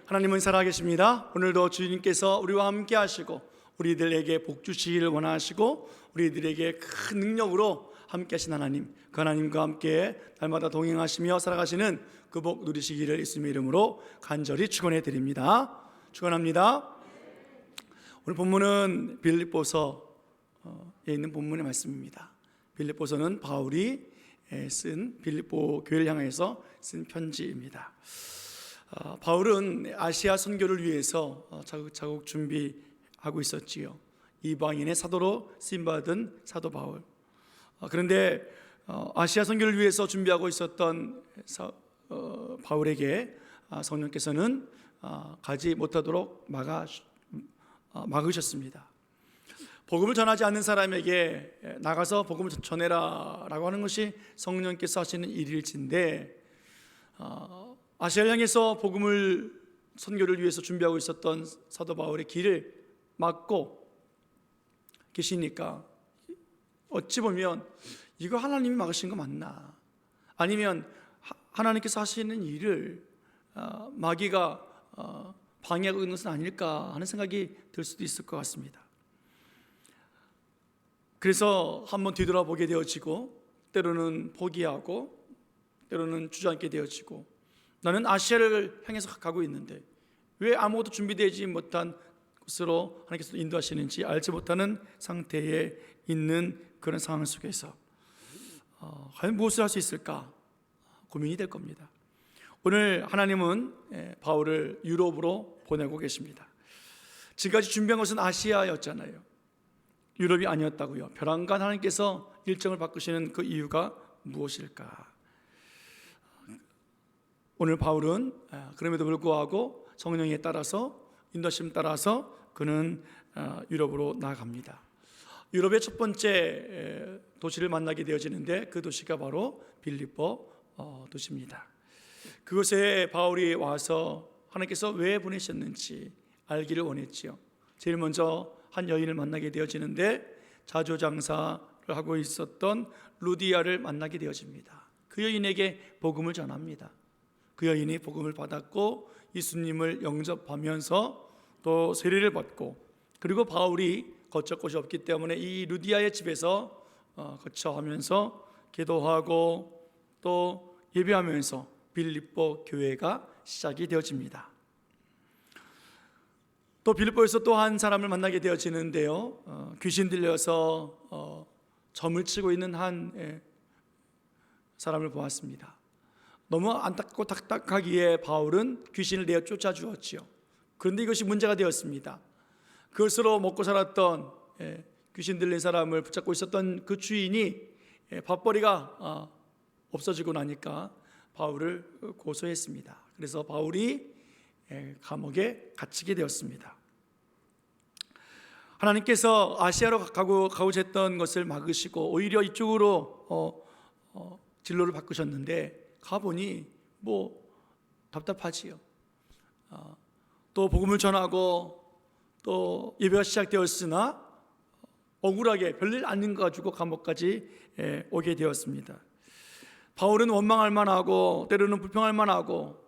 하나님은 살아계십니다. 오늘도 주님께서 우리와 함께 하시고 우리들에게 복 주시기를 원하시고 우리들에게 큰 능력으로 함께 하신 하나님, 그 하나님과 함께 날마다 동행하시며 살아가시는 그 복 누리시기를 예수님의 이름으로 간절히 축원해 드립니다. 축원합니다. 오늘 본문은 빌립보서에 있는 본문의 말씀입니다. 빌립보서는 바울이 쓴 빌립보 교회를 향해서 쓴 편지입니다. 바울은 아시아 선교를 위해서 차곡차곡 준비하고 있었지요. 이방인의 사도로 쓰임받은 사도 바울. 그런데 아시아 선교를 위해서 준비하고 있었던 바울에게 성령께서는 가지 못하도록 막으셨습니다. 복음을 전하지 않는 사람에게 나가서 복음을 전해라 라고 하는 것이 성령께서 하시는 일일진데, 아시아를 향해서 복음을 선교를 위해서 준비하고 있었던 사도 바울의 길을 막고 계시니까 어찌 보면 이거 하나님이 막으신 거 맞나, 아니면 하나님께서 하시는 일을 마귀가 방해하고 있는 것은 아닐까 하는 생각이 들 수도 있을 것 같습니다. 그래서 한번 뒤돌아보게 되어지고, 때로는 포기하고 때로는 주저앉게 되어지고, 나는 아시아를 향해서 가고 있는데 왜 아무것도 준비되지 못한 곳으로 하나님께서 인도하시는지 알지 못하는 상태에 있는 그런 상황 속에서 과연 무엇을 할 수 있을까 고민이 될 겁니다. 오늘 하나님은 바울을 유럽으로 보내고 계십니다. 지금까지 준비한 것은 아시아였잖아요. 유럽이 아니었다고요. 벼랑간 하나님께서 일정을 바꾸시는 그 이유가 무엇일까? 오늘 바울은 그럼에도 불구하고 성령에 따라서, 인도하심 따라서 그는 유럽으로 나아갑니다. 유럽의 첫 번째 도시를 만나게 되어지는데 그 도시가 바로 빌립보 도시입니다. 그곳에 바울이 와서 하나님께서 왜 보내셨는지 알기를 원했지요. 제일 먼저 한 여인을 만나게 되어지는데 자조장사를 하고 있었던 루디아를 만나게 되어집니다. 그 여인에게 복음을 전합니다. 그 여인이 복음을 받았고 예수님을 영접하면서 또 세례를 받고, 그리고 바울이 거처 곳이 없기 때문에 이 루디아의 집에서 거처하면서 기도하고 또 예배하면서 빌립보 교회가 시작이 되어집니다. 또 빌립보에서 또 한 사람을 만나게 되어지는데요, 귀신 들려서 점을 치고 있는 한 사람을 보았습니다. 너무 안타깝고 딱딱하기에 바울은 귀신을 내어 쫓아주었지요. 그런데 이것이 문제가 되었습니다. 그것으로 먹고 살았던 귀신 들린 사람을 붙잡고 있었던 그 주인이 밥벌이가 없어지고 나니까 바울을 고소했습니다. 그래서 바울이 감옥에 갇히게 되었습니다. 하나님께서 아시아로 가고자 했던 것을 막으시고 오히려 이쪽으로 진로를 바꾸셨는데 가보니 뭐 답답하지요. 또 복음을 전하고 또 예배가 시작되었으나 억울하게 별일 아닌 거 가지고 감옥까지 오게 되었습니다. 바울은 원망할 만하고 때로는 불평할 만하고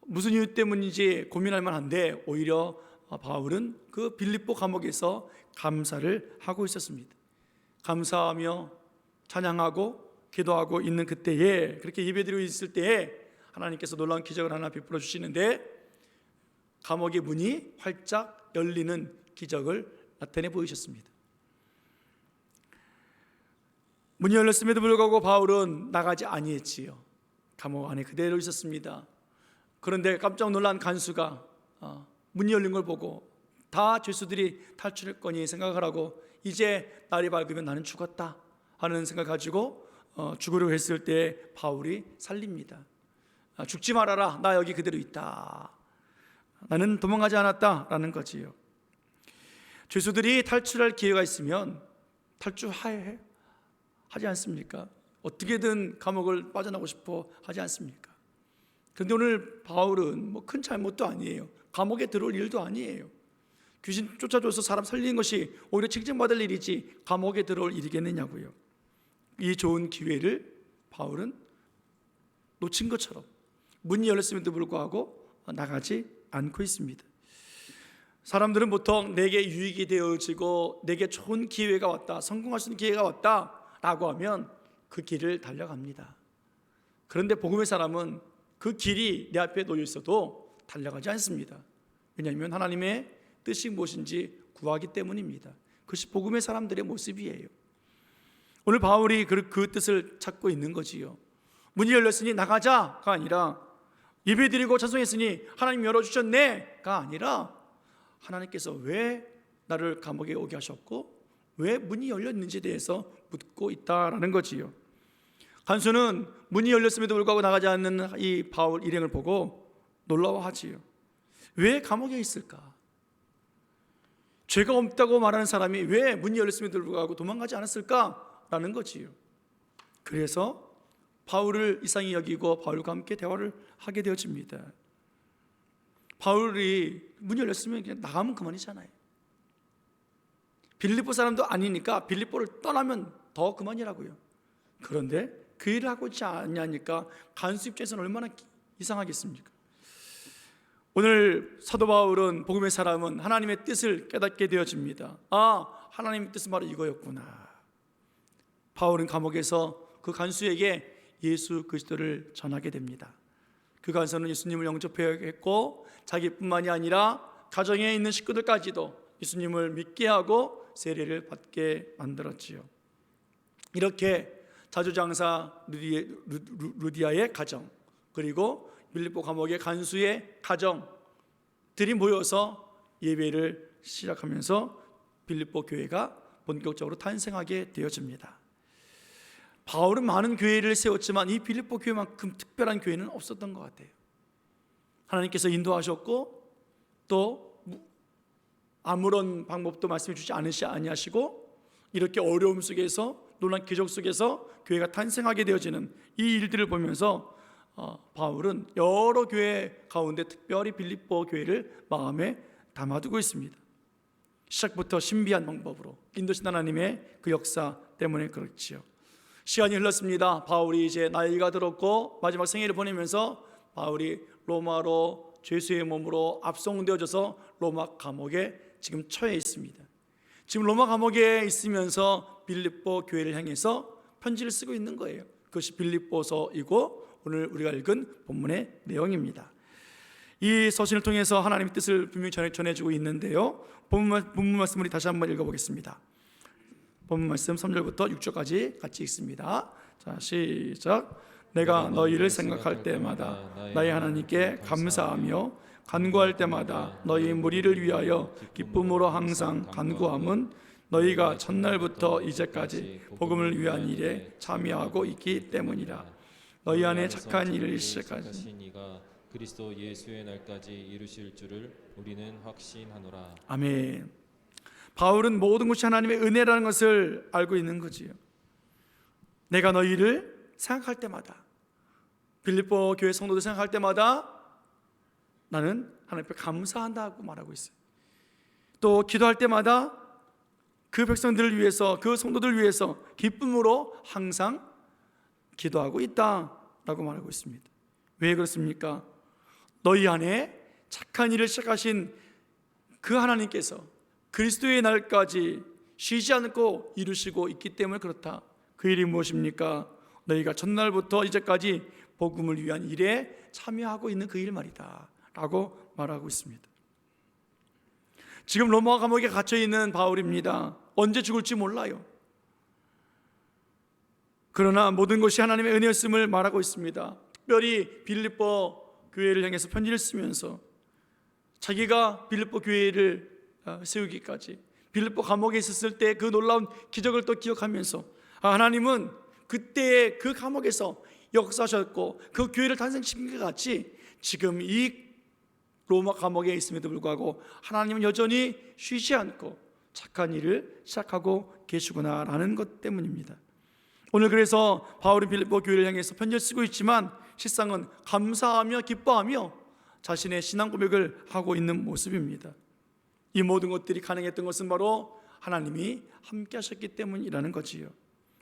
무슨 이유 때문인지 고민할 만한데 오히려 바울은 그 빌립보 감옥에서 감사를 하고 있었습니다. 감사하며 찬양하고 기도하고 있는 그때에, 그렇게 예배드리고 있을 때에 하나님께서 놀라운 기적을 하나 베풀어 주시는데 감옥의 문이 활짝 열리는 기적을 나타내 보이셨습니다. 문이 열렸음에도 불구하고 바울은 나가지 아니했지요. 감옥 안에 그대로 있었습니다. 그런데 깜짝 놀란 간수가 문이 열린 걸 보고 다 죄수들이 탈출했거니 생각을 하고 이제 날이 밝으면 나는 죽었다 하는 생각을 가지고 죽으려고 했을 때 바울이 살립니다. 죽지 말아라, 나 여기 그대로 있다, 나는 도망가지 않았다라는 거지요. 죄수들이 탈출할 기회가 있으면 탈출하지 않습니까? 어떻게든 감옥을 빠져나오고 싶어 하지 않습니까? 그런데 오늘 바울은 뭐 큰 잘못도 아니에요. 감옥에 들어올 일도 아니에요. 귀신 쫓아줘서 사람 살리는 것이 오히려 칭찬받을 일이지 감옥에 들어올 일이겠느냐고요. 이 좋은 기회를 바울은 놓친 것처럼 문이 열렸음에도 불구하고 나가지 않고 있습니다. 사람들은 보통 내게 유익이 되어지고 내게 좋은 기회가 왔다, 성공할 수 있는 기회가 왔다라고 하면 그 길을 달려갑니다. 그런데 복음의 사람은 그 길이 내 앞에 놓여 있어도 달려가지 않습니다. 왜냐하면 하나님의 뜻이 무엇인지 구하기 때문입니다. 그것이 복음의 사람들의 모습이에요. 오늘 바울이 그 뜻을 찾고 있는 거지요. 문이 열렸으니 나가자가 아니라 예배드리고 찬송했으니 하나님 열어주셨네가 아니라 하나님께서 왜 나를 감옥에 오게 하셨고 왜 문이 열렸는지에 대해서 묻고 있다라는 거지요. 간수는 문이 열렸음에도 불구하고 나가지 않는 이 바울 일행을 보고 놀라워하지요. 왜 감옥에 있을까? 죄가 없다고 말하는 사람이 왜 문이 열렸음에도 불구하고 도망가지 않았을까라는 거지요. 그래서 바울을 이상히 여기고 바울과 함께 대화를 하게 되어집니다. 바울이 문이 열렸으면 그냥 나가면 그만이잖아요. 빌립보 사람도 아니니까 빌립보를 떠나면 더 그만이라고요. 그런데 그 일을 하고 있지 않냐니까 간수 입장에서는 얼마나 이상하겠습니까? 오늘 사도 바울은 복음의 사람은 하나님의 뜻을 깨닫게 되어집니다. 하나님의 뜻은 바로 이거였구나. 바울은 감옥에서 그 간수에게 예수 그리스도를 전하게 됩니다. 그 간수는 예수님을 영접했고 자기뿐만이 아니라 가정에 있는 식구들까지도 예수님을 믿게 하고 세례를 받게 만들었지요. 이렇게 자주장사 루디아의 가정, 그리고 빌립보 감옥의 간수의 가정들이 모여서 예배를 시작하면서 빌립보 교회가 본격적으로 탄생하게 되어집니다. 바울은 많은 교회를 세웠지만 이 빌립보 교회만큼 특별한 교회는 없었던 것 같아요. 하나님께서 인도하셨고 또 아무런 방법도 말씀해 주지 아니하시고 이렇게 어려움 속에서 놀란 기적 속에서 교회가 탄생하게 되어지는 이 일들을 보면서 바울은 여러 교회 가운데 특별히 빌립보 교회를 마음에 담아두고 있습니다. 시작부터 신비한 방법으로 인도신 하나님의 그 역사 때문에 그렇지요. 시간이 흘렀습니다. 바울이 이제 나이가 들었고 마지막 생애를 보내면서 바울이 로마로 죄수의 몸으로 압송되어져서 로마 감옥에 지금 처해 있습니다. 지금 로마 감옥에 있으면서 빌립보 교회를 향해서 편지를 쓰고 있는 거예요. 그것이 빌립보서이고 오늘 우리가 읽은 본문의 내용입니다. 이 서신을 통해서 하나님의 뜻을 분명히 전해주고 있는데요. 본문 말씀을 다시 한번 읽어보겠습니다. 본문 말씀 3절부터 6절까지 같이 읽습니다. 자, 시작. 내가 너희를 생각할 때마다 나의 하나님께 감사하며 간구할 때마다 너희 무리를 위하여 기쁨으로 항상 간구함은 너희가 첫날부터 이제까지 복음을 위한 일에 참여하고 있기 때문이라. 너희 안에 착한 일을 시작하신 이가 그리스도 예수의 날까지 이루실 줄을 우리는 확신하노라. 아멘. 바울은 모든 것이 하나님의 은혜라는 것을 알고 있는 거지요. 내가 너희를 생각할 때마다, 빌립보 교회 성도들 생각할 때마다 나는 하나님 앞에 감사한다고 말하고 있어요. 또 기도할 때마다 그 백성들을 위해서, 그 성도들을 위해서 기쁨으로 항상 기도하고 있다라고 말하고 있습니다. 왜 그렇습니까? 너희 안에 착한 일을 시작하신 그 하나님께서 그리스도의 날까지 쉬지 않고 이루시고 있기 때문에 그렇다. 그 일이 무엇입니까? 너희가 첫날부터 이제까지 복음을 위한 일에 참여하고 있는 그 일 말이다 라고 말하고 있습니다. 지금 로마 감옥에 갇혀있는 바울입니다. 언제 죽을지 몰라요. 그러나 모든 것이 하나님의 은혜였음을 말하고 있습니다. 특별히 빌립보 교회를 향해서 편지를 쓰면서 자기가 빌립보 교회를 세우기까지, 빌립보 감옥에 있었을 때 그 놀라운 기적을 또 기억하면서 하나님은 그때의 그 감옥에서 역사하셨고 그 교회를 탄생시킨 것 같이 지금 이 로마 감옥에 있음에도 불구하고 하나님은 여전히 쉬지 않고 착한 일을 시작하고 계시구나라는 것 때문입니다. 오늘 그래서 바울은 빌립보 교회를 향해서 편지를 쓰고 있지만 실상은 감사하며 기뻐하며 자신의 신앙 고백을 하고 있는 모습입니다. 이 모든 것들이 가능했던 것은 바로 하나님이 함께 하셨기 때문이라는 거지요.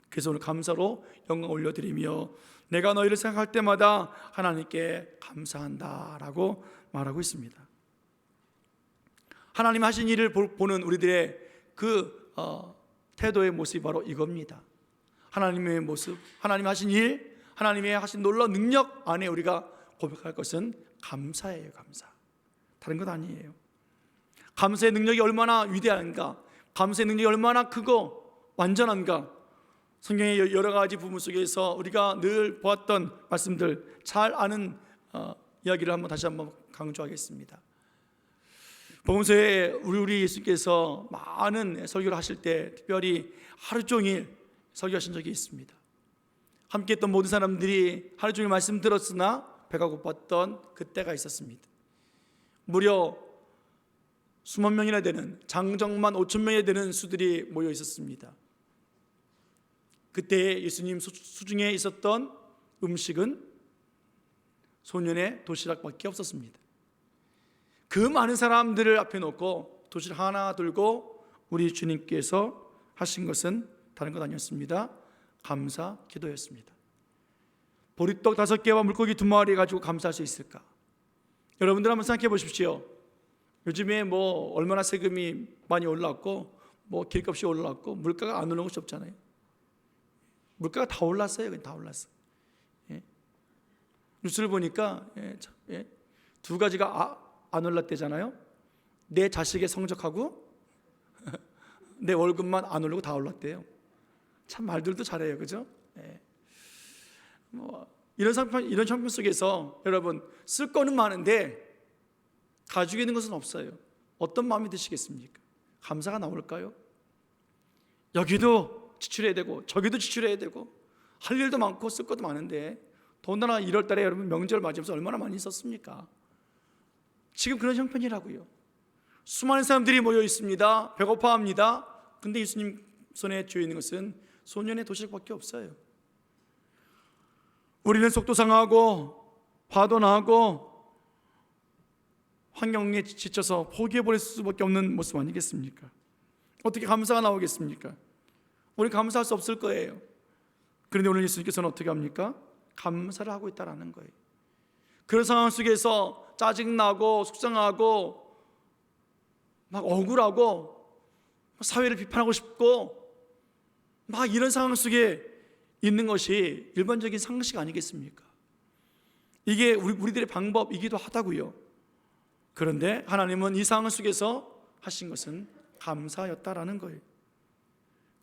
그래서 오늘 감사로 영광 올려드리며 내가 너희를 생각할 때마다 하나님께 감사한다라고 말하고 있습니다. 하나님 하신 일을 보는 우리들의 그 태도의 모습이 바로 이겁니다. 하나님의 모습, 하나님 하신 일, 하나님의 하신 놀라운 능력 안에 우리가 고백할 것은 감사예요. 감사. 다른 것 아니에요. 감사의 능력이 얼마나 위대한가, 감사의 능력이 얼마나 크고 완전한가. 성경의 여러 가지 부분 속에서 우리가 늘 보았던 말씀들, 잘 아는 이야기를 다시 한번 강조하겠습니다. 복음서에 우리 예수께서 많은 설교를 하실 때 특별히 하루 종일 설교하신 적이 있습니다. 함께했던 모든 사람들이 하루 종일 말씀 들었으나 배가 고팠던 그때가 있었습니다. 무려 수만 명이나 되는, 장정만 5천 명이나 되는 수들이 모여 있었습니다. 그때 예수님 수중에 있었던 음식은 소년의 도시락밖에 없었습니다. 그 많은 사람들을 앞에 놓고 도시락 하나 들고 우리 주님께서 하신 것은 다른 것 아니었습니다. 감사 기도였습니다. 보리떡 5개와 물고기 2마리 가지고 감사할 수 있을까? 여러분들 한번 생각해 보십시오. 요즘에 얼마나 세금이 많이 올랐고 길값이 올랐고 물가가 안 오르는 것이 없잖아요. 물가가 다 올랐어요. 다 올랐어. 예. 뉴스를 보니까 2가지가 안 올랐대잖아요. 내 자식의 성적하고 내 월급만 안 오르고 다 올랐대요. 참 말들도 잘해요, 그죠? 예. 이런 형편 속에서 여러분 쓸 거는 많은데 가지고 있는 것은 없어요. 어떤 마음이 드시겠습니까? 감사가 나올까요? 여기도 지출해야 되고 저기도 지출해야 되고 할 일도 많고 쓸 것도 많은데 더군다나 1월 달에 여러분 명절 맞이하면서 얼마나 많이 썼습니까? 지금 그런 형편이라고요. 수많은 사람들이 모여 있습니다. 배고파합니다. 근데 예수님 손에 쥐어 있는 것은 소년의 도시락밖에 없어요. 우리는 속도 상하고 화도 나고 환경에 지쳐서 포기해버릴 수밖에 없는 모습 아니겠습니까? 어떻게 감사가 나오겠습니까? 우리 감사할 수 없을 거예요. 그런데 오늘 예수님께서는 어떻게 합니까? 감사를 하고 있다는 거예요. 그런 상황 속에서 짜증나고 속상하고 막 억울하고 사회를 비판하고 싶고 막 이런 상황 속에 있는 것이 일반적인 상식 아니겠습니까? 이게 우리들의 방법이기도 하다고요. 그런데 하나님은 이 상황 속에서 하신 것은 감사였다라는 거예요.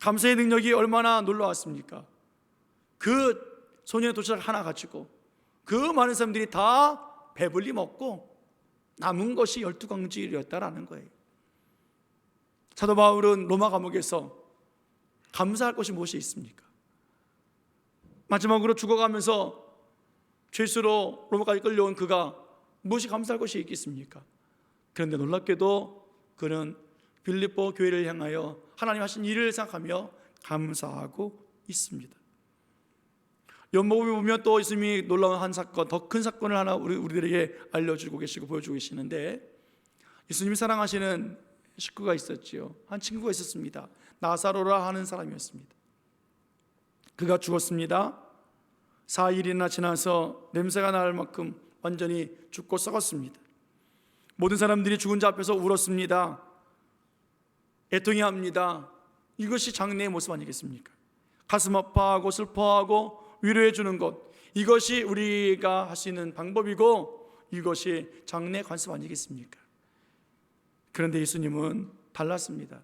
감사의 능력이 얼마나 놀라웠습니까? 그 소년의 도시락 하나 가지고 그 많은 사람들이 다 배불리 먹고 남은 것이 12광주일이었다라는 거예요. 사도 바울은 로마 감옥에서 감사할 것이 무엇이 있습니까? 마지막으로 죽어가면서 죄수로 로마까지 끌려온 그가 무엇이 감사할 것이 있겠습니까? 그런데 놀랍게도 그는 빌립보 교회를 향하여 하나님 하신 일을 생각하며 감사하고 있습니다. 연복음에 보면 또 예수님이 놀라운 한 사건, 더 큰 사건을 하나 우리들에게 알려주고 계시고 보여주고 계시는데, 예수님이 사랑하시는 식구가 있었지요. 한 친구가 있었습니다. 나사로라 하는 사람이었습니다. 그가 죽었습니다. 4일이나 지나서 냄새가 날 만큼 완전히 죽고 썩었습니다. 모든 사람들이 죽은 자 앞에서 울었습니다. 애통해합니다. 이것이 장례의 모습 아니겠습니까? 가슴 아파하고 슬퍼하고 위로해 주는 것, 이것이 우리가 할 수 있는 방법이고 이것이 장례의 관습 아니겠습니까? 그런데 예수님은 달랐습니다.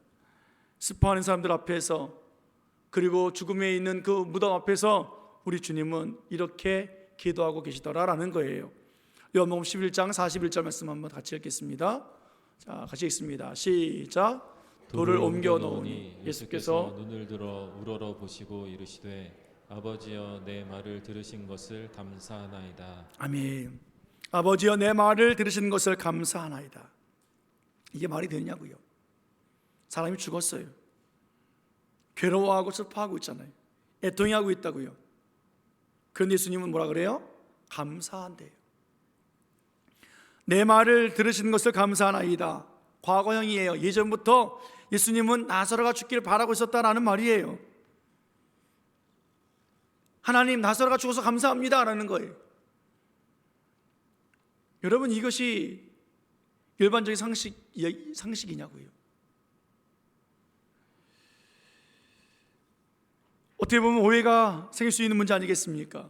슬퍼하는 사람들 앞에서, 그리고 죽음에 있는 그 무덤 앞에서 우리 주님은 이렇게 기도하고 계시더라라는 거예요. 요한복음 11장 41절 말씀 한번 같이 읽겠습니다. 자, 같이 읽습니다. 시작. 돌을 옮겨 놓으니 예수께서 눈을 들어 우러러 보시고 이르시되 아버지여 내 말을 들으신 것을 감사하나이다. 아멘. 아버지여 내 말을 들으신 것을 감사하나이다. 이게 말이 되냐고요. 사람이 죽었어요. 괴로워하고 슬퍼하고 있잖아요. 애통해하고 있다고요. 그런데 예수님은 뭐라 그래요? 감사한대요. 내 말을 들으신 것을 감사하나이다. 과거형이에요. 예전부터 예수님은 나사로가 죽기를 바라고 있었다라는 말이에요. 하나님, 나사로가 죽어서 감사합니다 라는 거예요. 여러분, 이것이 일반적인 상식이냐고요. 어떻게 보면 오해가 생길 수 있는 문제 아니겠습니까?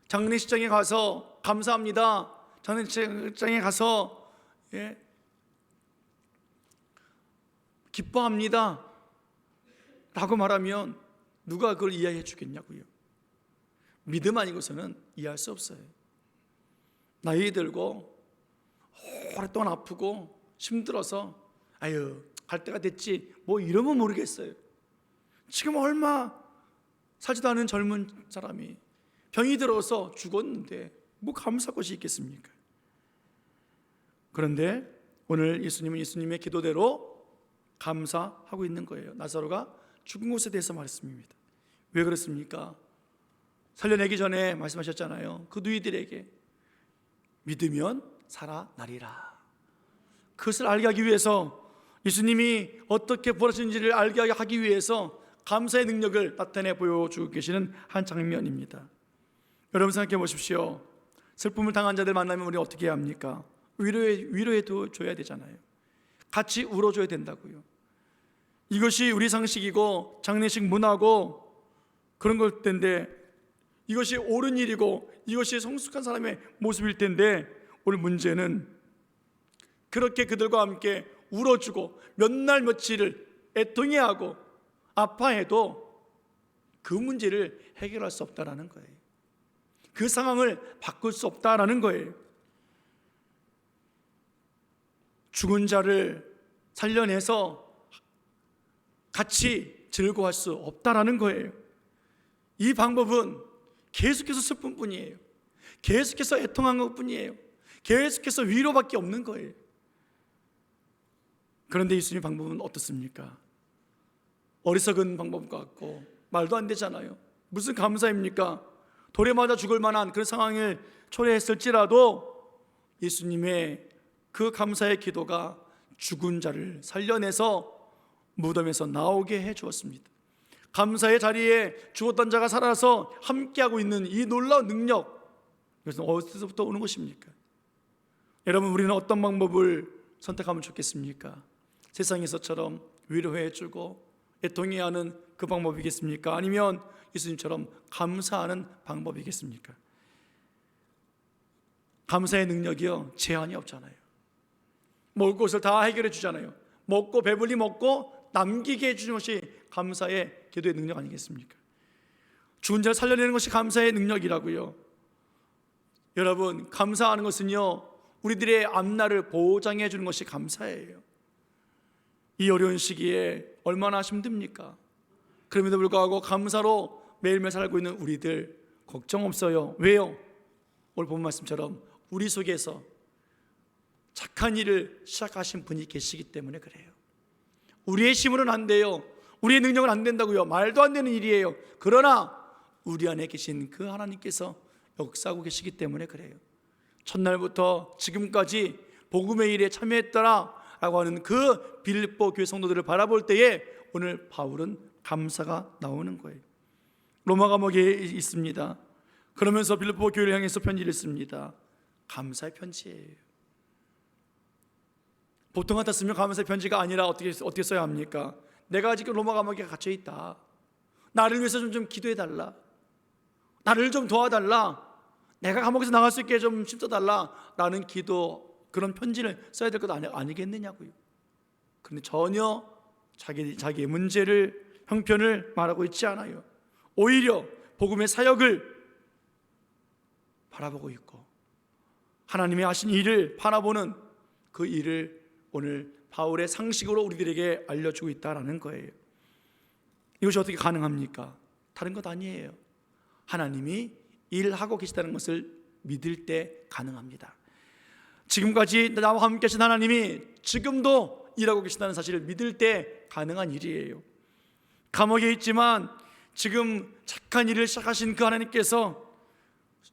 장례식장에 가서 감사합니다, 장례식장에 가서 기뻐합니다 라고 말하면 누가 그걸 이해해 주겠냐고요. 믿음 아니고서는 이해할 수 없어요. 나이 들고 오랫동안 아프고 힘들어서 아유 갈 때가 됐지 뭐 이러면 모르겠어요. 지금 얼마 살지도 않은 젊은 사람이 병이 들어서 죽었는데 뭐 감사할 것이 있겠습니까? 그런데 오늘 예수님은 예수님의 기도대로 감사하고 있는 거예요. 나사로가 죽은 곳에 대해서 말했습니다. 왜 그렇습니까? 살려내기 전에 말씀하셨잖아요. 그 누이들에게 믿으면 살아나리라. 그것을 알게 하기 위해서, 예수님이 어떻게 부활하시는지를 알게 하기 위해서 감사의 능력을 나타내 보여주고 계시는 한 장면입니다. 여러분 생각해 보십시오. 슬픔을 당한 자들 만나면 우리 어떻게 해야 합니까? 위로해 줘야 되잖아요. 같이 울어줘야 된다고요. 이것이 우리 상식이고 장례식 문화고 그런 걸 텐데, 이것이 옳은 일이고 이것이 성숙한 사람의 모습일 텐데, 오늘 문제는 그렇게 그들과 함께 울어주고 몇 날 며칠을 애통해하고 아파해도 그 문제를 해결할 수 없다라는 거예요. 그 상황을 바꿀 수 없다라는 거예요. 죽은 자를 살려내서 같이 즐거워할 수 없다라는 거예요. 이 방법은 계속해서 슬픈 뿐이에요. 계속해서 애통한 것 뿐이에요. 계속해서 위로밖에 없는 거예요. 그런데 예수님 방법은 어떻습니까? 어리석은 방법 같고 말도 안 되잖아요. 무슨 감사입니까? 돌에 맞아 죽을 만한 그런 상황을 초래했을지라도 예수님의 그 감사의 기도가 죽은 자를 살려내서 무덤에서 나오게 해 주었습니다. 감사의 자리에 죽었던 자가 살아서 함께하고 있는 이 놀라운 능력, 그래서 어디서부터 오는 것입니까? 여러분, 우리는 어떤 방법을 선택하면 좋겠습니까? 세상에서처럼 위로해 주고 애통해하는 그 방법이겠습니까? 아니면 예수님처럼 감사하는 방법이겠습니까? 감사의 능력이요, 제한이 없잖아요. 먹을 것을 다 해결해 주잖아요. 먹고 배불리 먹고 남기게 해주는 것이 감사의 기도의 능력 아니겠습니까? 죽은 자를 살려내는 것이 감사의 능력이라고요. 여러분, 감사하는 것은요, 우리들의 앞날을 보장해 주는 것이 감사예요. 이 어려운 시기에 얼마나 힘듭니까? 그럼에도 불구하고 감사로 매일매일 살고 있는 우리들 걱정 없어요. 왜요? 오늘 본 말씀처럼 우리 속에서 착한 일을 시작하신 분이 계시기 때문에 그래요. 우리의 힘으로는 안 돼요. 우리의 능력은 안 된다고요. 말도 안 되는 일이에요. 그러나 우리 안에 계신 그 하나님께서 역사하고 계시기 때문에 그래요. 첫날부터 지금까지 복음의 일에 참여했더라 라고 하는 그 빌립보 교회 성도들을 바라볼 때에 오늘 바울은 감사가 나오는 거예요. 로마 감옥에 있습니다. 그러면서 빌립보 교회를 향해서 편지를 씁니다. 감사의 편지예요. 보통 같았으면 감사의 편지가 아니라 어떻게 써야 합니까? 내가 지금 로마 감옥에 갇혀 있다. 나를 위해서 좀 기도해-달라. 나를 좀 도와달라. 내가 감옥에서 나갈 수 있게 좀 힘써달라 라는 기도, 그런 편지를 써야 될 것 아니겠느냐고요. 그런데 전혀 자기의 문제를, 형편을 말하고 있지 않아요. 오히려 복음의 사역을 바라보고 있고 하나님의 하신 일을 바라보는 그 일을 오늘 바울의 상식으로 우리들에게 알려주고 있다는 거예요. 이것이 어떻게 가능합니까? 다른 것 아니에요. 하나님이 일하고 계시다는 것을 믿을 때 가능합니다. 지금까지 나와 함께 하신 하나님이 지금도 일하고 계시다는 사실을 믿을 때 가능한 일이에요. 감옥에 있지만 지금 착한 일을 시작하신 그 하나님께서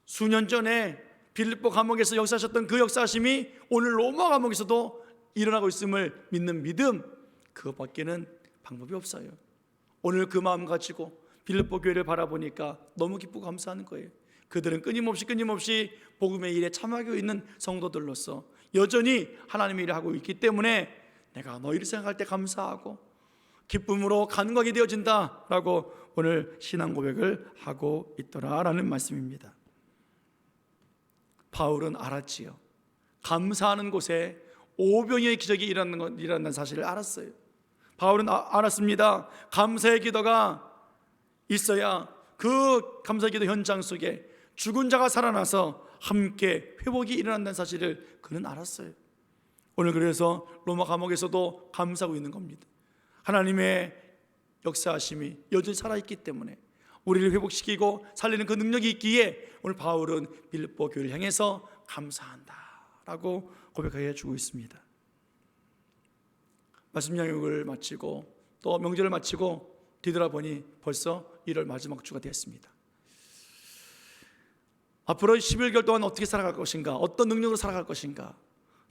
수년 전에 빌립보 감옥에서 역사하셨던 그 역사하심이 오늘 로마 감옥에서도 일어나고 있음을 믿는 믿음, 그것밖에는 방법이 없어요. 오늘 그 마음 가지고 빌립보 교회를 바라보니까 너무 기쁘고 감사하는 거예요. 그들은 끊임없이 복음의 일에 참여하고 있는 성도들로서 여전히 하나님의 일을 하고 있기 때문에 내가 너희를 생각할 때 감사하고 기쁨으로 간구하게 되어진다라고 오늘 신앙 고백을 하고 있더라라는 말씀입니다. 바울은 알았지요. 감사하는 곳에 오병이어의 기적이 일어난다는 사실을 알았어요. 바울은 알았습니다. 감사의 기도가 있어야 그 감사의 기도 현장 속에 죽은 자가 살아나서 함께 회복이 일어난다는 사실을 그는 알았어요. 오늘 그래서 로마 감옥에서도 감사하고 있는 겁니다. 하나님의 역사하심이 여전히 살아있기 때문에 우리를 회복시키고 살리는 그 능력이 있기에 오늘 바울은 빌립보 교회를 향해서 감사한다라고 고백해 주고 있습니다. 말씀 양육을 마치고 또 명절을 마치고 뒤돌아보니 벌써 1월 마지막 주가 되었습니다. 앞으로 11개월 동안 어떻게 살아갈 것인가, 어떤 능력으로 살아갈 것인가.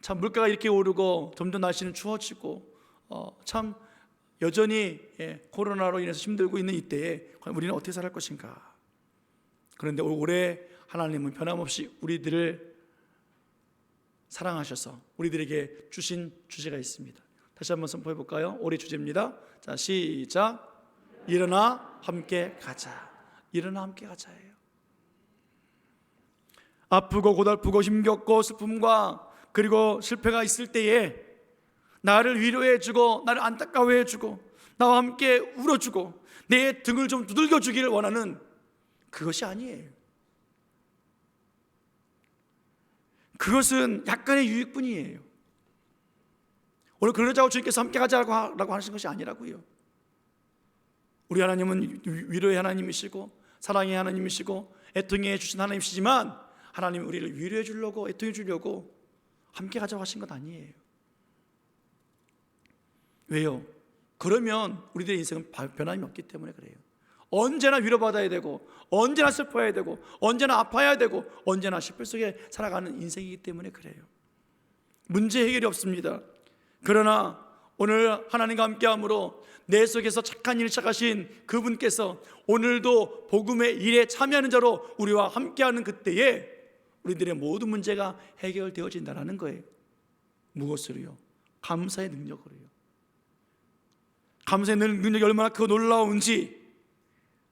참 물가가 이렇게 오르고 점점 날씨는 추워지고 참 여전히 코로나로 인해서 힘들고 있는 이때에 우리는 어떻게 살아갈 것인가. 그런데 올해 하나님은 변함없이 우리들을 사랑하셔서 우리들에게 주신 주제가 있습니다. 다시 한번 선포해 볼까요? 올해 주제입니다. 자, 시작. 일어나 함께 가자. 일어나 함께 가자예요. 아프고 고달프고 힘겹고 슬픔과 그리고 실패가 있을 때에 나를 위로해주고 나를 안타까워해주고 나와 함께 울어주고 내 등을 좀 두들겨 주기를 원하는 그것이 아니에요. 그것은 약간의 유익뿐이에요. 오늘 그러자고 주님께서 함께 가자라고 하시는 것이 아니라고요. 우리 하나님은 위로의 하나님이시고 사랑의 하나님이시고 애통해 주신 하나님이시지만 하나님은 우리를 위로해 주려고 애통해 주려고 함께 가자고 하신 것 아니에요. 왜요? 그러면 우리들의 인생은 변함이 없기 때문에 그래요. 언제나 위로받아야 되고 언제나 슬퍼해야 되고 언제나 아파야 되고 언제나 실패 속에 살아가는 인생이기 때문에 그래요. 문제 해결이 없습니다. 그러나 오늘 하나님과 함께함으로 내 속에서 착한 일을 시작하신 그분께서 오늘도 복음의 일에 참여하는 자로 우리와 함께하는 그때에 우리들의 모든 문제가 해결되어진다는 거예요. 무엇으로요? 감사의 능력으로요. 감사의 능력이 얼마나 크고 놀라운지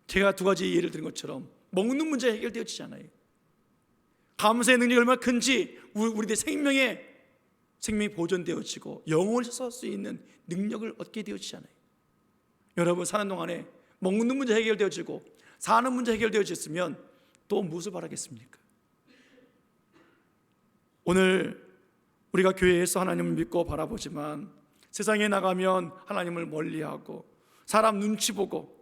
제가 두 가지 예를 드린 것처럼 먹는 문제 해결되어지잖아요. 감사의 능력이 얼마나 큰지 우리들의 생명이 보존되어지고 영혼을 살 수 있는 능력을 얻게 되어지잖아요. 여러분 사는 동안에 먹는 문제 해결되어지고 사는 문제 해결되어졌으면 또 무엇을 바라겠습니까? 오늘 우리가 교회에서 하나님을 믿고 바라보지만 세상에 나가면 하나님을 멀리하고 사람 눈치 보고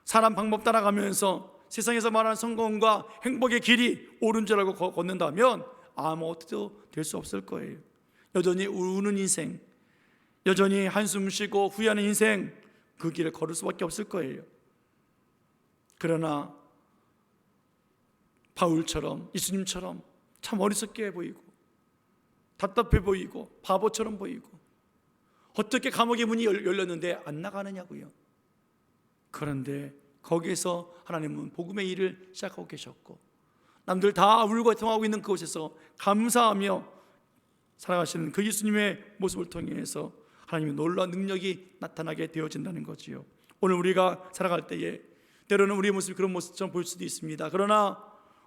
사람 방법 따라가면서 세상에서 말하는 성공과 행복의 길이 옳은 줄 알고 걷는다면 아무것도 될 수 없을 거예요. 여전히 우는 인생, 여전히 한숨 쉬고 후회하는 인생, 그 길을 걸을 수밖에 없을 거예요. 그러나 바울처럼 예수님처럼 참 어리석게 보이고 답답해 보이고 바보처럼 보이고 어떻게 감옥의 문이 열렸는데 안 나가느냐고요. 그런데 거기에서 하나님은 복음의 일을 시작하고 계셨고 남들 다 울고 애통하고 있는 그곳에서 감사하며 살아가시는 그 예수님의 모습을 통해서 하나님의 놀라운 능력이 나타나게 되어진다는 거지요. 오늘 우리가 살아갈 때에 때로는 우리의 모습이 그런 모습처럼 보일 수도 있습니다. 그러나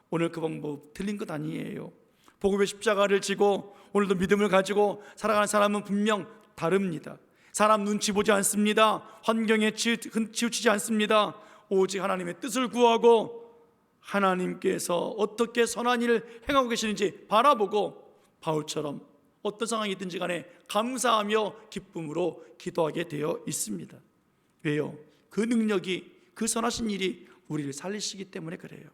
오늘 그 방법 틀린 것 아니에요. 복음의 십자가를 지고 오늘도 믿음을 가지고 살아가는 사람은 분명 다릅니다. 사람 눈치 보지 않습니다. 환경에 치우치지 않습니다. 오직 하나님의 뜻을 구하고 하나님께서 어떻게 선한 일을 행하고 계시는지 바라보고 바울처럼 어떤 상황이 있든지 간에 감사하며 기쁨으로 기도하게 되어 있습니다. 왜요? 그 능력이, 그 선하신 일이 우리를 살리시기 때문에 그래요.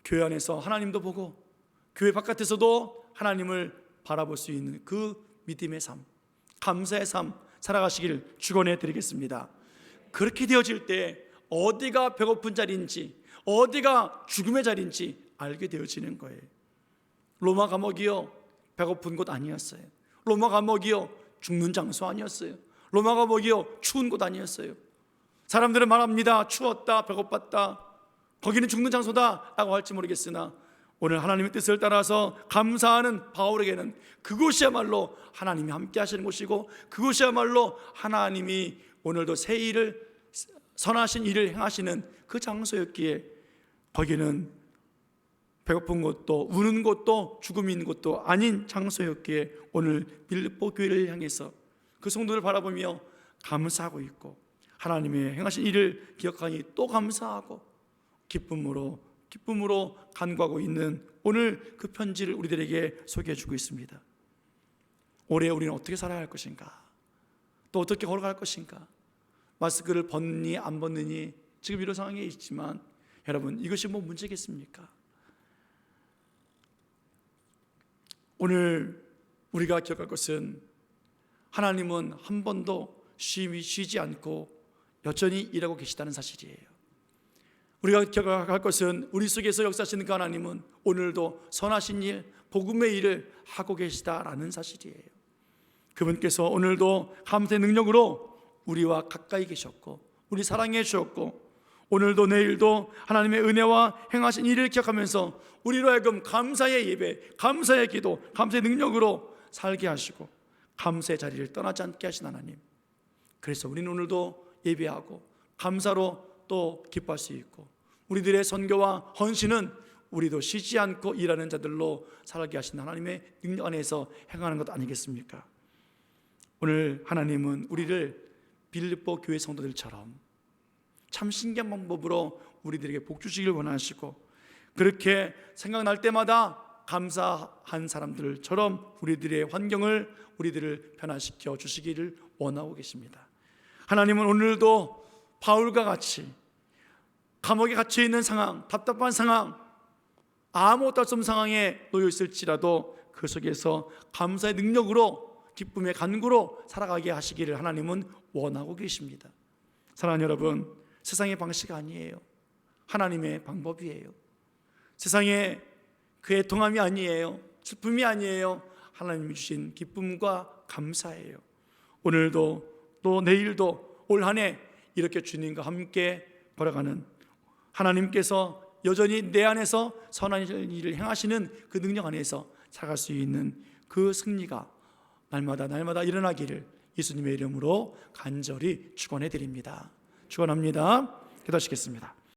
교회 안에서 하나님도 보고 교회 바깥에서도 하나님을 바라볼 수 있는 그 믿음의 삶, 감사의 삶 살아가시기를 축원해 드리겠습니다. 그렇게 되어질 때 어디가 배고픈 자리인지 어디가 죽음의 자리인지 알게 되어지는 거예요. 로마 감옥이요 배고픈 곳 아니었어요. 로마 감옥이요 죽는 장소 아니었어요. 로마 감옥이요 추운 곳 아니었어요. 사람들은 말합니다. 추웠다, 배고팠다. 거기는 죽는 장소다라고 할지 모르겠으나 오늘 하나님의 뜻을 따라서 감사하는 바울에게는 그곳이야말로 하나님이 함께 하시는 곳이고, 그곳이야말로 하나님이 오늘도 새 일을, 선하신 일을 행하시는 그 장소였기에, 거기는 배고픈 곳도 우는 곳도 죽음이 있는 곳도 아닌 장소였기에 오늘 빌립보 교회를 향해서 그 성도를 바라보며 감사하고 있고, 하나님의 행하신 일을 기억하니 또 감사하고 기쁨으로 간구하고 있는 오늘 그 편지를 우리들에게 소개해 주고 있습니다. 올해 우리는 어떻게 살아야 할 것인가? 또 어떻게 걸어갈 것인가? 마스크를 벗느니 안 벗느니 지금 이런 상황에 있지만, 여러분, 이것이 뭐 문제겠습니까? 오늘 우리가 기억할 것은 하나님은 한 번도 쉬지 않고 여전히 일하고 계시다는 사실이에요. 우리가 기억할 것은 우리 속에서 역사하시는 그 하나님은 오늘도 선하신 일, 복음의 일을 하고 계시다라는 사실이에요. 그분께서 오늘도 감사의 능력으로 우리와 가까이 계셨고 우리 사랑해 주셨고, 오늘도 내일도 하나님의 은혜와 행하신 일을 기억하면서 우리로 하여금 감사의 예배, 감사의 기도, 감사의 능력으로 살게 하시고 감사의 자리를 떠나지 않게 하신 하나님, 그래서 우리는 오늘도 예배하고 감사로 또 기뻐할 수 있고, 우리들의 선교와 헌신은 우리도 쉬지 않고 일하는 자들로 살게 하신 하나님의 능력 안에서 행하는 것 아니겠습니까? 오늘 하나님은 우리를 빌립보 교회 성도들처럼 참 신기한 방법으로 우리들에게 복 주시길 원하시고, 그렇게 생각날 때마다 감사한 사람들처럼 우리들을 변화시켜 주시기를 원하고 계십니다. 하나님은 오늘도 바울과 같이 감옥에 갇혀 있는 상황, 답답한 상황, 아무것도 할 수 없는 상황에 놓여 있을지라도 그 속에서 감사의 능력으로, 기쁨의 간구로 살아가게 하시기를 하나님은 원하고 계십니다. 사랑하는 여러분, 세상의 방식 아니에요. 하나님의 방법이에요. 세상의 그 애통함이 아니에요. 슬픔이 아니에요. 하나님이 주신 기쁨과 감사예요. 오늘도 또 내일도 올 한 해 이렇게 주님과 함께 걸어가는 하나님께서 여전히 내 안에서 선한 일을 행하시는 그 능력 안에서 살아갈 수 있는 그 승리가 날마다 일어나기를 예수님의 이름으로 간절히 축원해 드립니다. 축원합니다. 기도하시겠습니다.